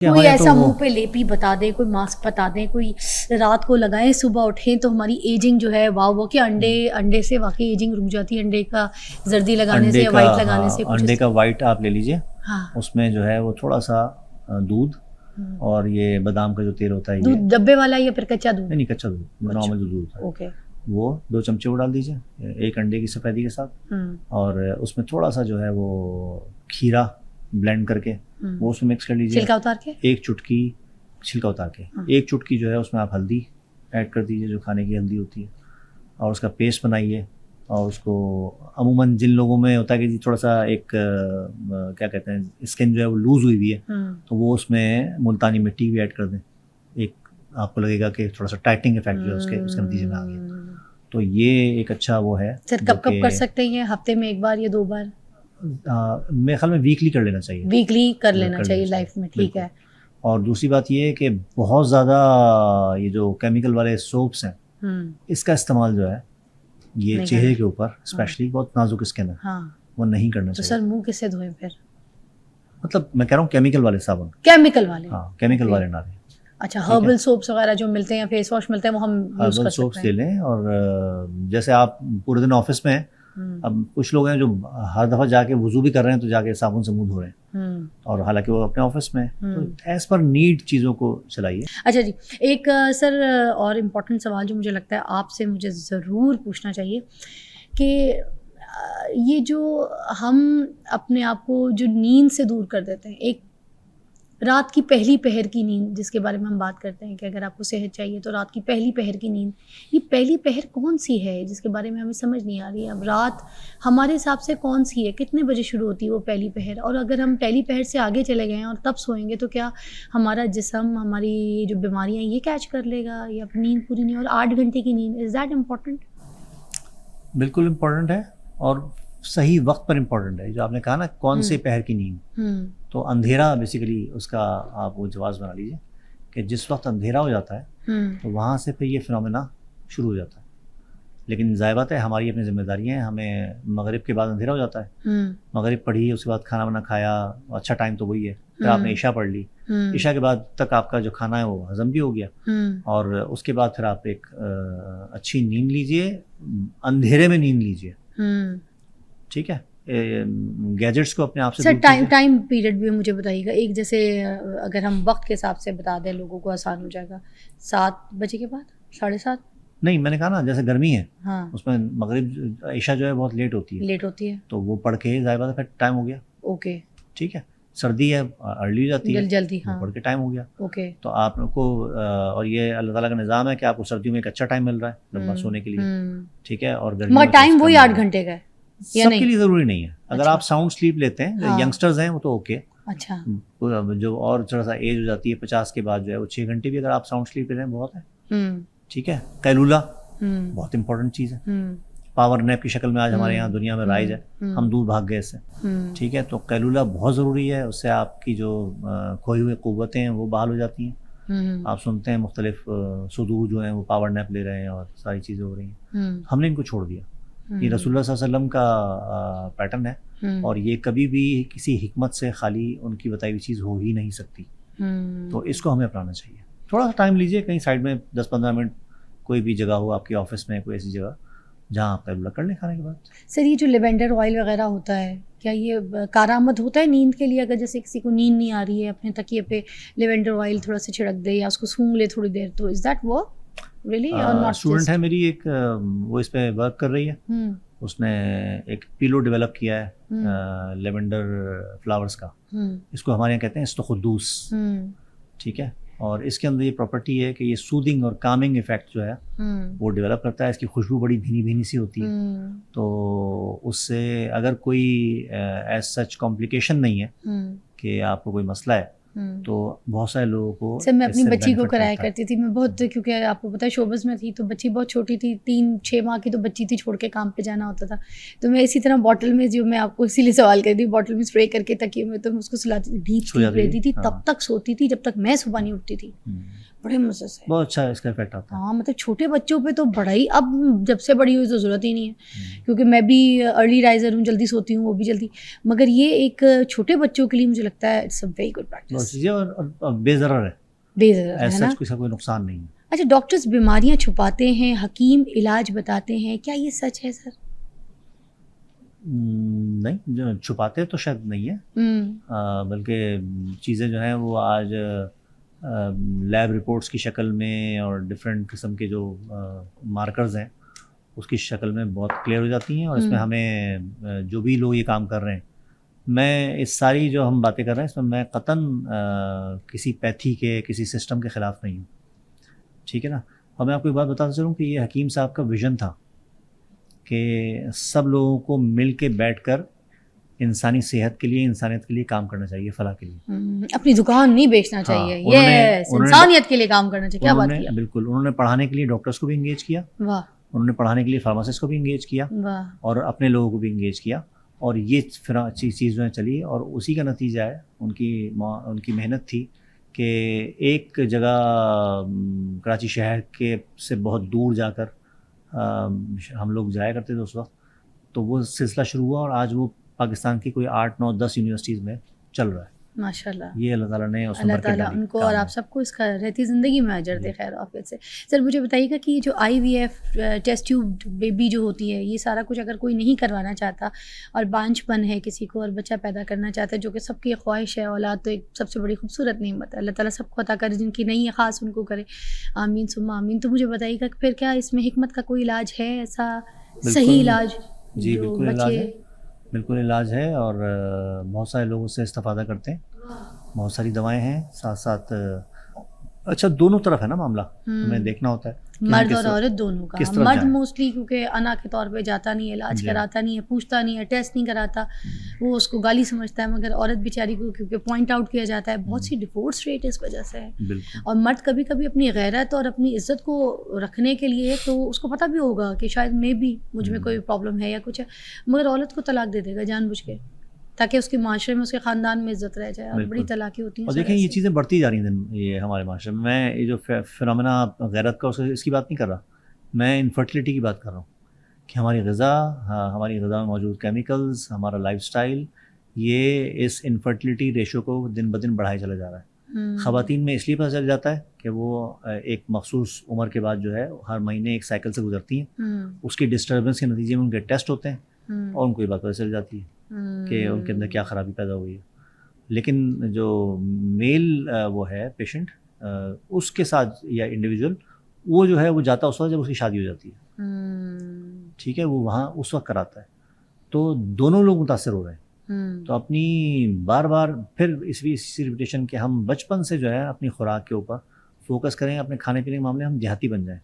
کوئی ایسا منہ پہ لیپی بتا دیں, کوئی ماسک بتا دیں, کوئی رات کو لگائیں صبح اٹھیں تو ہماری ایجنگ جو ہے وہ کہ انڈے سے واقعی ایجنگ رک جاتی ہے, انڈے کا زردی لگانے سے یا وائٹ لگانے سے. انڈے کا وائٹ آپ لے لیجئے, اس میں جو ہے وہ تھوڑا سا دودھ اور یہ بادام کا جو تیل ہوتا ہے, دودھ ڈبے والا یا پھر کچا دودھ؟ نہیں, کچا دودھ, نارمل جو دودھ ہوتا ہے, وہ 2 چمچے وہ ڈال دیجئے ایک انڈے کی سفیدی کے ساتھ, اور اس میں تھوڑا سا جو ہے وہ کھیرا بلینڈ کر کے وہ اس میں مکس کر لیجیے, چھلکا اتار کے, ایک چٹکی چھلکا اتار کے, ایک چٹکی جو ہے اس میں آپ ہلدی ایڈ کر دیجیے, جو کھانے کی ہلدی ہوتی ہے, اور اس کا پیسٹ بنائیے. اور اس کو عموماً جن لوگوں میں ہوتا ہے کہ جی تھوڑا سا ایک کیا کہتے ہیں اسکن جو ہے وہ لوز ہوئی ہوئی ہے, تو وہ اس میں ملتانی مٹی بھی ایڈ کر دیں. ایک آپ کو لگے گا کہ تھوڑا سا ٹائٹنگ افیکٹ جو ہے اس کے نتیجے میں آ گیا. تو یہ ایک اچھا وہ ہے. سر کب کر سکتے ہیں, ہفتے میں 1 بار یا 2 بار؟ میرے خیال میں ویکلی کر لینا چاہیے, ویکلی کر لینا چاہیے لائف میں, ٹھیک ہے. اور دوسری بات یہ ہے کہ بہت زیادہ یہ جو کیمیکل والے سوپس ہیں اس کا استعمال جو ہے یہ چہرے کے اوپر اسپیشلی بہت نازک اسکن ہے وہ نہیں کرنا چاہیے. تو سر منہ کس سے دھوئیں پھر؟ مطلب میں کہہ رہا ہوں کیمیکل والے صابن, کیمیکل والے, ہاں کیمیکل والے نہ لیں. اچھا, ہربل سوپس وغیرہ جو ملتے ہیں, فیس واش ملتے ہیں, وہ ہم یوز کر سکتے ہیں. ہربل سوپس لے لیں. اور جیسے آپ پورے دن آفس میں ہیں, اب کچھ لوگ ہیں جو ہر دفعہ جا کے وضو بھی کر رہے ہیں تو جا کے صابن سے منہ دھو رہے ہیں, اور حالانکہ وہ اپنے آفس میں ہیں, تو ایز پر نیڈ چیزوں کو چلائیے. اچھا جی, ایک سر اور امپورٹنٹ سوال جو مجھے لگتا ہے آپ سے مجھے ضرور پوچھنا چاہیے کہ یہ جو ہم اپنے آپ کو جو نیند سے دور کر دیتے ہیں, ایک رات کی پہلی پہر کی نیند جس کے بارے میں ہم بات کرتے ہیں کہ اگر آپ کو صحت چاہیے تو رات کی پہلی پہر کی نیند, یہ پہلی پہر کون سی ہے جس کے بارے میں ہمیں سمجھ نہیں آ رہی ہے. اب رات ہمارے حساب سے کون سی ہے, کتنے بجے شروع ہوتی ہے وہ پہلی پہر, اور اگر ہم پہلی پہر سے آگے چلے گئے ہیں اور تب سوئیں گے تو کیا ہمارا جسم, ہماری جو بیماریاں یہ کیچ کر لے گا, یا نیند پوری نہیں؟ اور 8 گھنٹے کی نیند, از دیٹ امپورٹنٹ؟ بالکل امپورٹنٹ ہے, اور صحیح وقت پر امپورٹنٹ ہے. جو آپ نے کہا نا کون سے پہر کی نیند, تو اندھیرا بیسیکلی اس کا آپ وہ جواز بنا لیجیے کہ جس وقت اندھیرا ہو جاتا ہے تو وہاں سے پھر یہ فنومینا شروع ہو جاتا ہے. لیکن ظاہر بات ہے ہماری اپنی ذمہ داریاں ہیں, ہمیں مغرب کے بعد اندھیرا ہو جاتا ہے, مغرب پڑھی, اس کے بعد کھانا وانا کھایا, اچھا ٹائم تو وہی ہے, پھر آپ نے عشاء پڑھ لی, عشاء کے بعد تک آپ کا جو کھانا ہے وہ ہضم بھی ہو گیا, اور اس کے بعد پھر آپ ایک اچھی نیند لیجیے, اندھیرے میں نیند لیجیے, ٹھیک ہے. گیجٹس کو اپنے آپ سے ٹائم پیریڈ بھی مجھے بتائیے گا. ایک جیسے اگر ہم وقت کے حساب سے بتا دیں لوگوں کو آسان ہو جائے گا, 7 بجے کے بعد, 7:30؟ نہیں, میں نے کہا نا جیسے گرمی ہے, اس میں مغرب عشاء جو ہے بہت لیٹ ہوتی ہے, تو وہ پڑھ کے ظاہر بات ہے پھر ٹائم ہو گیا. اوکے, ٹھیک ہے. سردی ہے ارلی ہو جاتی ہے, جلدی پڑھ کے ٹائم ہو گیا. اوکے, تو آپ کو, اور یہ اللہ تعالیٰ کا نظام ہے کہ آپ کو سردیوں میں ایک اچھا ٹائم مل رہا ہے لمبا سونے کے لیے, ٹھیک ہے. اور گرمی ٹائم وہی 8 گھنٹے کا ہے, سب کے لیے ضروری نہیں ہے. اگر آپ ساؤنڈ سلیپ لیتے ہیں, ینگسٹرز ہیں وہ تو اوکے. اچھا, جو اور تھوڑا سا ایج ہو جاتی ہے 50 کے بعد جو ہے وہ 6 گھنٹے بھی اگر آپ ساؤنڈ سلیپ لے رہے ہیں بہت ہے, ٹھیک ہے. قیلولہ بہت امپورٹنٹ چیز ہے, پاور نیپ کی شکل میں آج ہمارے یہاں دنیا میں رائج ہے, ہم دور بھاگ گئے اس سے, ٹھیک ہے. تو قیلولہ بہت ضروری ہے, اس سے آپ کی جو کھوئی ہوئی قوتیں ہیں وہ بحال ہو جاتی ہیں. آپ سنتے ہیں مختلف سدو جو ہیں وہ پاور نیپ لے رہے ہیں اور ساری چیزیں ہو رہی ہیں. ہم نے ان کو چھوڑ دیا. یہ رسول اللہ صلی اللہ علیہ وسلم کا پیٹرن ہے, اور یہ کبھی بھی کسی حکمت سے خالی ان کی بتائی ہوئی چیز ہو ہی نہیں سکتی. تو اس کو ہمیں اپنانا چاہیے. تھوڑا سا ٹائم لیجیے, کہیں سائڈ میں 10-15 منٹ کوئی بھی جگہ ہو آپ کے آفس میں, کوئی ایسی جگہ جہاں آپ قیلولہ کر لیں کھانے کے بعد. سر یہ جو لیوینڈر آئل وغیرہ ہوتا ہے, کیا یہ کارآمد ہوتا ہے نیند کے لیے؟ اگر جیسے کسی کو نیند نہیں آ رہی ہے, اپنے تکیے پہ لیوینڈر آئل تھوڑا سا چھڑک دے یا اس کو سونگھ لے تھوڑی دیر, تو is that work really? Student ہے میری ایک, وہ اس پہ ورک کر رہی ہے, اس نے ایک پیلو ڈیولپ کیا ہے لیونڈر فلاورز کا, اس کو ہمارے یہاں کہتے ہیں استخدوس, ٹھیک ہے. اور اس کے اندر یہ پراپرٹی ہے کہ یہ سودنگ اور کامنگ ایفیکٹ جو ہے وہ ڈیولپ کرتا ہے. اس کی خوشبو بڑی بھینی بھینی سی ہوتی ہے, تو اس سے اگر کوئی ایز سچ کمپلیکیشن نہیں ہے کہ آپ کو کوئی مسئلہ ہے, تو بہت سارے لوگوں کو. سر میں اپنی بچی کو کرایا کرتی تھی, میں بہت, کیونکہ آپ کو پتہ ہے شوبز میں تھی تو بچی بہت چھوٹی تھی, 3-6 ماہ کی تو بچی تھی, چھوڑ کے کام پہ جانا ہوتا تھا, تو میں اسی طرح بوٹل میں, جو میں آپ کو اسی لیے سوال کر دی, بوٹل میں اسپرے کر کے تکیے میں تو میں اس کو سلاتی, ڈیپ سلیپ لیتی تھی, تب تک سوتی تھی جب تک میں صبح نہیں اٹھتی تھی. بڑے مزے سے. بہت اچھا اس کا افیکٹ آتا ہے. ہاں مطلب چھوٹے بچوں پہ تو بڑا ہی, اب جب سے بڑی ہوئی تو ضرورت ہی نہیں ہے, کیونکہ میں بھی ارلی رائزر ہوں, جلدی سوتی ہوں, وہ بھی جلدی, مگر یہ ایک چھوٹے بچوں کے لیے مجھے لگتا ہے it's a very good practice. اور بے ضرر ہے, بے ضرر ہے ایسا نا. کوئی نقصان نہیں ہے. اچھا, ڈاکٹرز بیماریاں چھپاتے ہیں, حکیم علاج بتاتے ہیں, کیا یہ سچ ہے سر؟ نہیں, جو چھپاتے تو شاید نہیں ہے, بلکہ چیزیں جو ہیں وہ آج لیب رپورٹس کی شکل میں اور ڈفرینٹ قسم کے جو مارکرز ہیں اس کی شکل میں بہت کلیئر ہو جاتی ہیں, اور اس میں ہمیں جو بھی لوگ یہ کام کر رہے ہیں, میں اس ساری جو ہم باتیں کر رہے ہیں اس میں میں قطعاً کسی پیتھی کے کسی سسٹم کے خلاف نہیں ہوں, ٹھیک ہے نا. اور میں آپ کو ایک بات بتاتا چلوں کہ یہ حکیم صاحب کا ویژن تھا کہ سب لوگوں کو مل کے بیٹھ کر انسانی صحت کے لیے, انسانیت کے لیے کام کرنا چاہیے, فلاح کے لیے. اپنی دکان نہیں بیچنا چاہیے, یہ انسانیت کے لیے کام کرنا چاہیے. کیا بات کیا. بالکل. انہوں نے پڑھانے کے لیے ڈاکٹرس کو بھی انگیج کیا, واہ. انہوں نے پڑھانے کے لیے فارماسسٹ کو بھی انگیج کیا, واہ. اور اپنے لوگوں کو بھی انگیج کیا, اور یہ پھر اچھی چیز جو ہے چلی, اور اسی کا نتیجہ ہے ان کی محنت تھی کہ ایک جگہ کراچی شہر کے سے بہت دور جا کر ہم لوگ جایا کرتے تھے اس وقت, تو وہ سلسلہ شروع ہوا, اور آج وہ پاکستان کی کوئی 8, 9, 10 یونیورسٹیز میں چل رہا ہے. ماشاء اللہ. یہ اللہ تعالیٰ نے اللہ تعالیٰ ان کو اور آپ سب کو اس کا رہتی زندگی میں اجر دے, خیر عافیت سے. سر مجھے بتائیے گا کہ یہ جو IVF ٹیسٹ ٹیوب بیبی جو ہوتی ہے, یہ سارا کچھ اگر کوئی نہیں کروانا چاہتا اور بانجھ پن ہے کسی کو اور بچہ پیدا کرنا چاہتا ہے, جو کہ سب کی خواہش ہے, اولاد تو ایک سب سے بڑی خوبصورت نعمت ہے, اللہ تعالیٰ سب کو عطا کرے, جن کی نہیں ہے خاص ان کو کرے, آمین ثم آمین. تو مجھے بتائیے گا کہ پھر کیا اس میں حکمت کا کوئی علاج ہے, ایسا صحیح علاج؟ جی بالکل علاج ہے, بالکل علاج ہے, اور بہت سارے لوگ اس سے استفادہ کرتے ہیں. بہت ساری دوائیں ہیں, ساتھ ساتھ اچھا دونوں طرف ہے نا معاملہ, ہمیں دیکھنا ہوتا ہے مرد اور عورت دونوں کا. مرد موسٹلی کیونکہ انا کے طور پہ جاتا نہیں ہے, علاج کراتا نہیں ہے, پوچھتا نہیں ہے, ٹیسٹ نہیں کراتا, وہ اس کو گالی سمجھتا ہے, مگر عورت بیچاری کو کیونکہ پوائنٹ آؤٹ کیا جاتا ہے, بہت سی ڈیفورس ریٹ اس وجہ سے ہے. اور مرد کبھی کبھی اپنی غیرت اور اپنی عزت کو رکھنے کے لیے تو اس کو پتہ بھی ہوگا کہ شاید میں بھی مجھ میں کوئی پرابلم ہے یا کچھ ہے, مگر عورت کو طلاق دے دے گا جان بوجھ کے, تاکہ اس کے معاشرے میں, اس کے خاندان میں عزت رہ جائے, اور بڑی طلاقیں ہوتی ہیں. اور دیکھیں یہ چیزیں بڑھتی جا رہی ہیں یہ ہمارے معاشرے میں. میں یہ جو فنامنا غیرت کا اس کی بات نہیں کر رہا, میں انفرٹیلیٹی کی بات کر رہا ہوں کہ ہماری غذا میں موجود کیمیکلز, ہمارا لائف سٹائل, یہ اس انفرٹیلیٹی ریشو کو دن بدن بڑھائے چلا جا رہا ہے. خواتین میں اس لیے پتہ چل جاتا ہے کہ وہ ایک مخصوص عمر کے بعد جو ہے ہر مہینے ایک سائیکل سے گزرتی ہیں, اس کی ڈسٹربنس کے نتیجے میں ان کے ٹیسٹ ہوتے ہیں, اور ان کو یہ بات پتہ چل جاتی ہے کہ ان کے اندر کیا خرابی پیدا ہوئی ہے. لیکن جو میل وہ ہے پیشنٹ, اس کے ساتھ یا انڈیویجول, وہ جو ہے وہ جاتا اس وقت جب اس کی شادی ہو جاتی ہے, ٹھیک ہے, وہ وہاں اس وقت کراتا ہے, تو دونوں لوگ متاثر ہو رہے ہیں. تو اپنی بار بار پھر اسی ریپیٹیشن کہ ہم بچپن سے جو ہے اپنی خوراک کے اوپر فوکس کریں, اپنے کھانے پینے کے معاملے ہم دیہاتی بن جائیں.